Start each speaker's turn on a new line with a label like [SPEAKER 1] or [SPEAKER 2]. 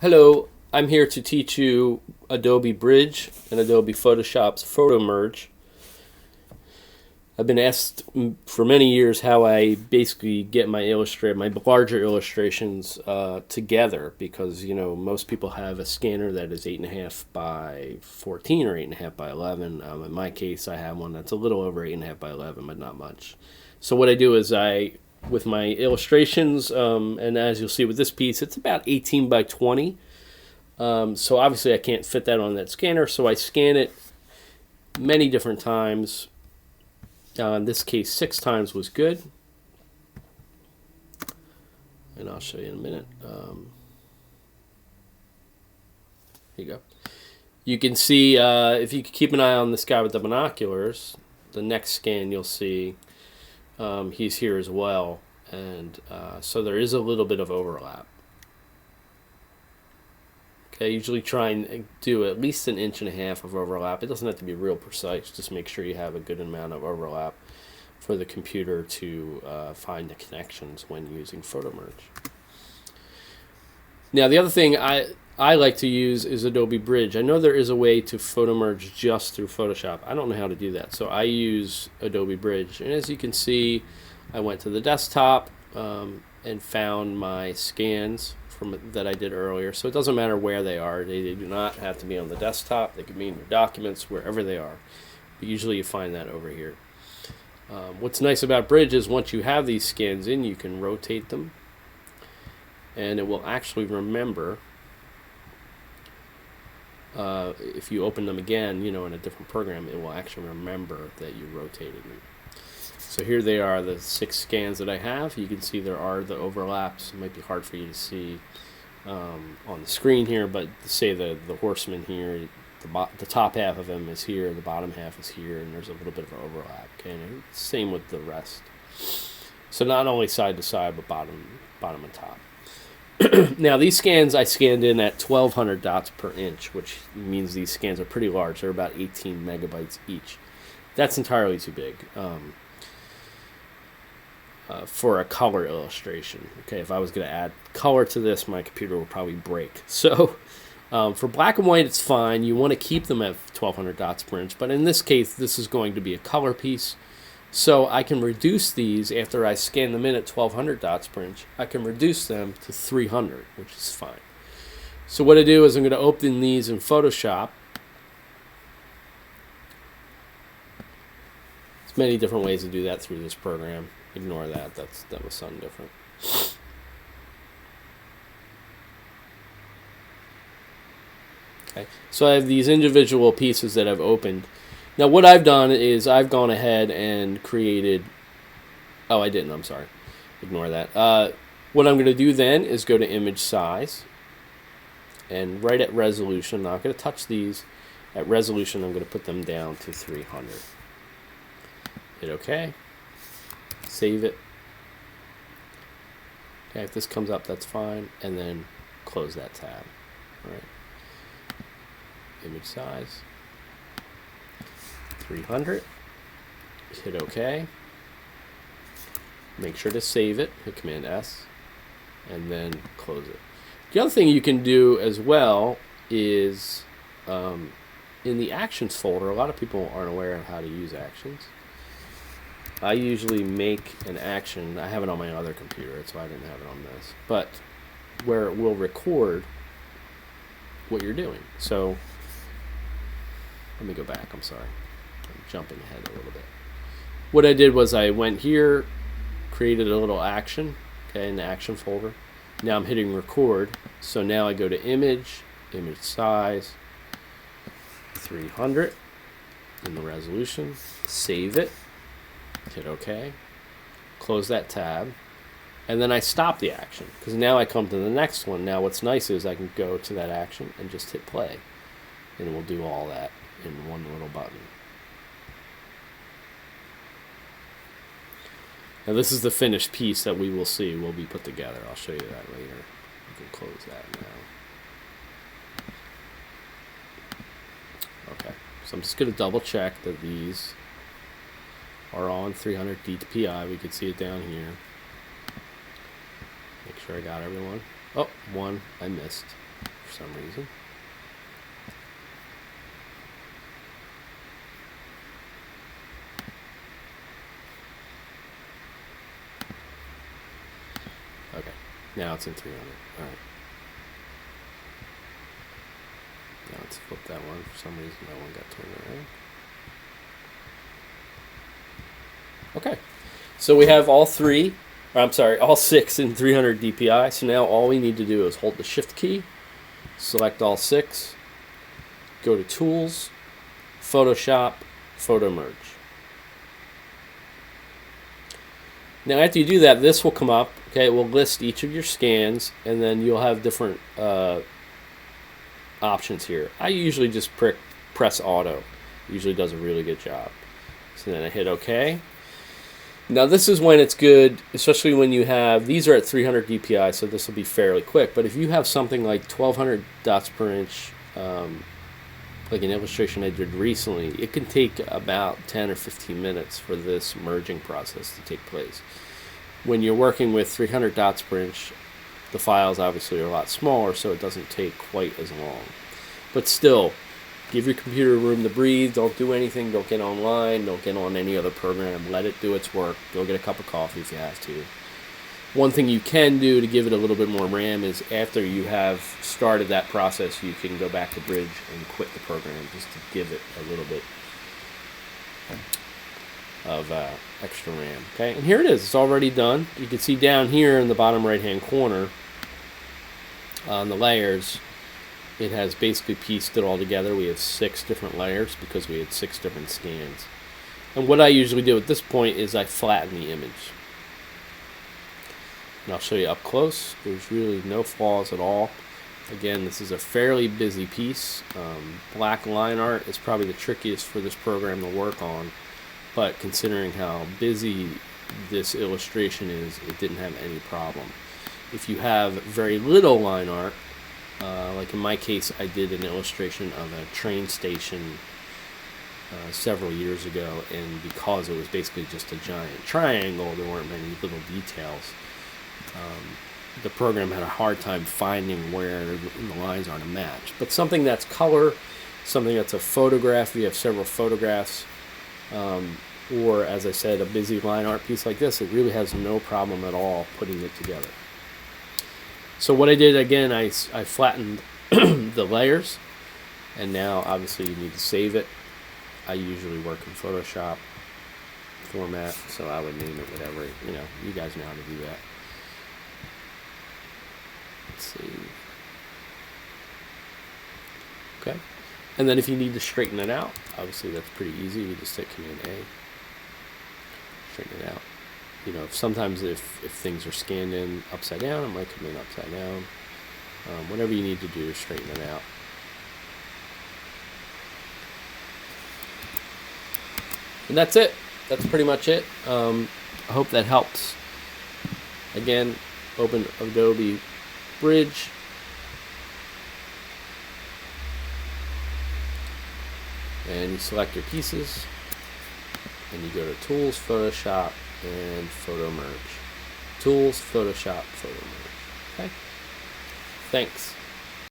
[SPEAKER 1] Hello, I'm here to teach you Adobe Bridge and Adobe Photoshop's Photomerge. I've been asked for many years how I basically get my larger illustrations together, because most people have a scanner that is 8.5 by 14 or 8.5 by 11. In my case, I have one that's a little over 8.5 by 11, but not much. So what I do is with my illustrations, and as you'll see with this piece, it's about 18 by 20. So obviously I can't fit that on that scanner, so I scan it many different times. In this case, 6 times was good, and I'll show you in a minute. Here you go. You can see, if you keep an eye on this guy with the binoculars, the next scan you'll see he's here as well, and so there is a little bit of overlap. Okay, usually try and do at least 1.5 inches of overlap. It doesn't have to be real precise. Just make sure you have a good amount of overlap for the computer to find the connections when using Photomerge. Now, the other thing I like to use is Adobe Bridge. I know there is a way to Photomerge just through Photoshop. I don't know how to do that, so I use Adobe Bridge. And as you can see, I went to the desktop and found my scans that I did earlier. So it doesn't matter where they are. They do not have to be on the desktop. They can be in your documents, wherever they are. But usually you find that over here. What's nice about Bridge is once you have these scans in, you can rotate them, and it will actually remember if you open them again, in a different program, it will actually remember that you rotated them. So here they are, the 6 scans that I have. You can see there are the overlaps. It might be hard for you to see on the screen here, but say the horseman here, the top half of him is here, the bottom half is here, and there's a little bit of an overlap. Okay, and same with the rest. So not only side to side, but bottom and top. Now these scans I scanned in at 1200 dots per inch, which means these scans are pretty large. They're about 18 megabytes each. That's entirely too big. For a color illustration. Okay, if I was going to add color to this, my computer would probably break. So for black and white, it's fine. You want to keep them at 1200 dots per inch, but in this case, this is going to be a color piece. So I can reduce these after I scan them in at 1200 dots per inch. I can reduce them to 300, which is fine. So what I do is I'm going to open these in Photoshop. There's many different ways to do that through this program. Ignore that. That was something different. Okay, so I have these individual pieces that I've opened. Now what I've done is I've gone ahead and created... Oh, I didn't. I'm sorry. Ignore that. What I'm going to do then is go to image size, and right at resolution, I'm not going to touch these. At resolution, I'm going to put them down to 300. Hit OK. Save it. Okay, if this comes up, that's fine, and then close that tab. All right. Image size 300. Hit OK. Make sure to save it. Hit Command S, and then close it. The other thing you can do as well is in the Actions folder. A lot of people aren't aware of how to use Actions. I usually make an action. I have it on my other computer, that's why I didn't have it on this. But where it will record what you're doing. So let me go back. I'm sorry. I'm jumping ahead a little bit. What I did was I went here, created a little action, okay, in the action folder. Now I'm hitting record. So now I go to image size 300 in the resolution, save it. Hit OK, close that tab, and then I stop the action, because now I come to the next one. Now what's nice is I can go to that action and just hit play, and we'll do all that in one little button. Now this is the finished piece that we will see will be put together. I'll show you that later. You can close that now. Okay, so I'm just going to double check that these are on 300 DPI. We can see it down here. Make sure I got everyone. Oh, one I missed. for some reason. Okay, now it's in 300. All right. Now let's flip that one. For some reason, that one got turned around. Okay, so we have all six in 300 DPI. So now all we need to do is hold the Shift key, select all six, go to Tools, Photoshop, Photomerge. Now after you do that, this will come up. Okay, it will list each of your scans, and then you'll have different options here. I usually just press Auto. It usually does a really good job. So then I hit OK. Now this is when it's good, especially when you have, these are at 300 DPI, so this will be fairly quick. But if you have something like 1200 dots per inch, like an illustration I did recently, it can take about 10 or 15 minutes for this merging process to take place. When you're working with 300 dots per inch, the files obviously are a lot smaller, so it doesn't take quite as long. But still, give your computer room to breathe. Don't do anything. Don't get online. Don't get on any other program. Let it do its work. Go get a cup of coffee if you have to. One thing you can do to give it a little bit more RAM is after you have started that process, you can go back to Bridge and quit the program just to give it a little bit of extra RAM. Okay, and here it is. It's already done. You can see down here in the bottom right-hand corner on the layers, it has basically pieced it all together. We have 6 different layers because we had 6 different scans. And what I usually do at this point is I flatten the image. And I'll show you up close. There's really no flaws at all. Again, this is a fairly busy piece. Black line art is probably the trickiest for this program to work on, but considering how busy this illustration is, it didn't have any problem. If you have very little line art, like in my case, I did an illustration of a train station several years ago, and because it was basically just a giant triangle, there weren't many little details. The program had a hard time finding where the lines are to match. But something that's color, something that's a photograph, you have several photographs, or as I said, a busy line art piece like this, it really has no problem at all putting it together. So what I did again, I flattened the layers, and now obviously you need to save it. I usually work in Photoshop format, so I would name it whatever, you guys know how to do that. Let's see. Okay. And then if you need to straighten it out, obviously that's pretty easy. You just hit Command A, straighten it out. Sometimes if things are scanned in upside down, it might come in upside down. Whatever you need to do to straighten it out. And that's it. That's pretty much it. I hope that helps. Again, open Adobe Bridge. And you select your pieces. And you go to Tools, Photoshop, and Photomerge. Tools, Photoshop, Photomerge. Okay? Thanks.